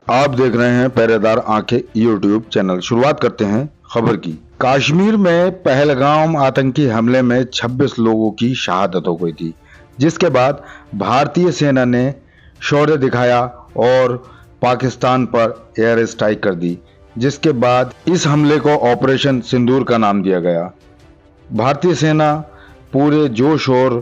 आप देख रहे हैं पहरेदार आंखें यूट्यूब चैनल। शुरुआत करते हैं खबर की। कश्मीर में पहलगाम आतंकी हमले में 26 लोगों की शहादत हो गई थी, जिसके बाद भारतीय सेना ने शौर्य दिखाया और पाकिस्तान पर एयर स्ट्राइक कर दी, जिसके बाद इस हमले को ऑपरेशन सिंदूर का नाम दिया गया। भारतीय सेना पूरे जोश और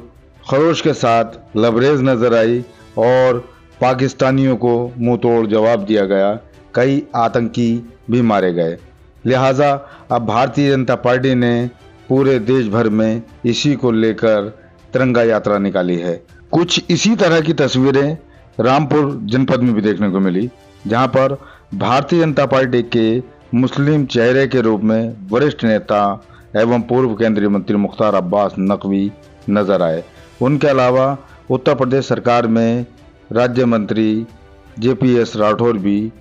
खरोश के साथ लबरेज नजर आई और पाकिस्तानियों को मुंह तोड़ जवाब दिया गया। कई आतंकी भी मारे गए। लिहाजा अब भारतीय जनता पार्टी ने पूरे देश भर में इसी को लेकर तिरंगा यात्रा निकाली है। कुछ इसी तरह की तस्वीरें रामपुर जनपद में भी देखने को मिली, जहां पर भारतीय जनता पार्टी के मुस्लिम चेहरे के रूप में वरिष्ठ नेता एवं पूर्व केंद्रीय मंत्री मुख्तार अब्बास नकवी नजर आए। उनके अलावा उत्तर प्रदेश सरकार में राज्य मंत्री JPS राठौर भी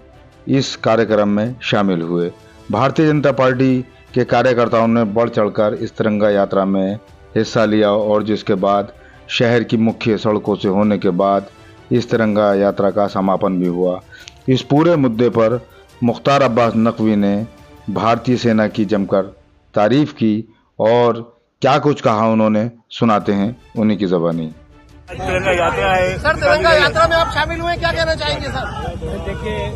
इस कार्यक्रम में शामिल हुए। भारतीय जनता पार्टी के कार्यकर्ताओं ने बढ़ चढ़कर इस तिरंगा यात्रा में हिस्सा लिया और जिसके बाद शहर की मुख्य सड़कों से होने के बाद इस तिरंगा यात्रा का समापन भी हुआ। इस पूरे मुद्दे पर मुख्तार अब्बास नकवी ने भारतीय सेना की जमकर तारीफ की और क्या कुछ कहा उन्होंने, सुनाते हैं उन्हीं की ज़बानी। तिरंगा यात्रा है सर, तिरंगा यात्रा में आप शामिल हुए, क्या कहना चाहेंगे सर? देखिए,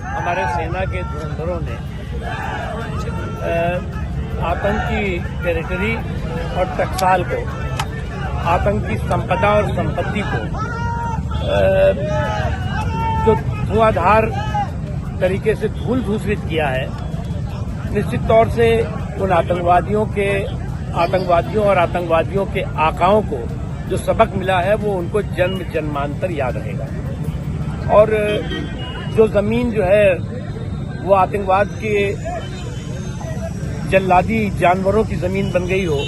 हमारे सेना के धुरंधरों ने आतंकी टेरिटरी और टकसाल को, आतंकी संपदा और संपत्ति को जो धुआंधार तरीके से धूल भूषित किया है, निश्चित तौर से उन आतंकवादियों और आतंकवादियों के आकाओं को जो सबक मिला है वो उनको जन्म जन्मांतर याद रहेगा। और जो जमीन जो है वो आतंकवाद के जल्लादी जानवरों की जमीन बन गई हो,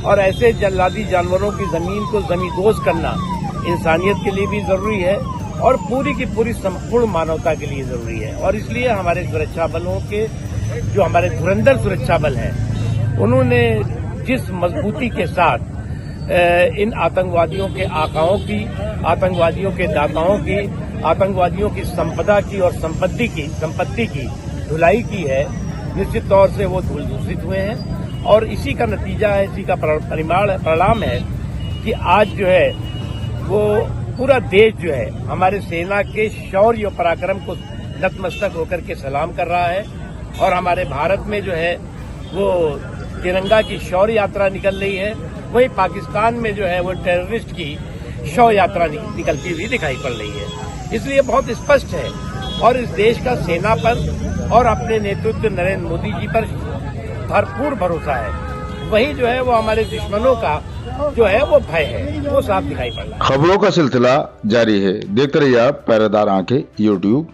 और ऐसे जल्लादी जानवरों की जमीन को जमींदोज करना इंसानियत के लिए भी जरूरी है और पूरी की पूरी संपूर्ण मानवता के लिए जरूरी है। और इसलिए हमारे सुरक्षा बलों के जो हमारे धुरंधर सुरक्षा बल हैं, उन्होंने जिस मजबूती के साथ इन आतंकवादियों के आकाओं की, आतंकवादियों के दाताओं की, आतंकवादियों की संपदा की और संपत्ति की धुलाई की है, निश्चित तौर से वो धूल दूषित हुए हैं। और इसी का नतीजा है, इसी का परिणाम है कि आज जो है वो पूरा देश जो है हमारे सेना के शौर्य और पराक्रम को नतमस्तक होकर के सलाम कर रहा है। और हमारे भारत में जो है वो तिरंगा की शौर्य यात्रा निकल रही है, वही पाकिस्तान में जो है वो टेररिस्ट की शौर्य यात्रा निकलती हुई दिखाई पड़ रही है। इसलिए बहुत स्पष्ट है और इस देश का सेना पर और अपने नेतृत्व नरेंद्र मोदी जी पर भरपूर भरोसा है। वही जो है वो हमारे दुश्मनों का जो है वो भय है, वो साफ दिखाई पड़ रहा है। खबरों का सिलसिला जारी है, देखते रहिए आप पहरेदार आंखें यूट्यूब।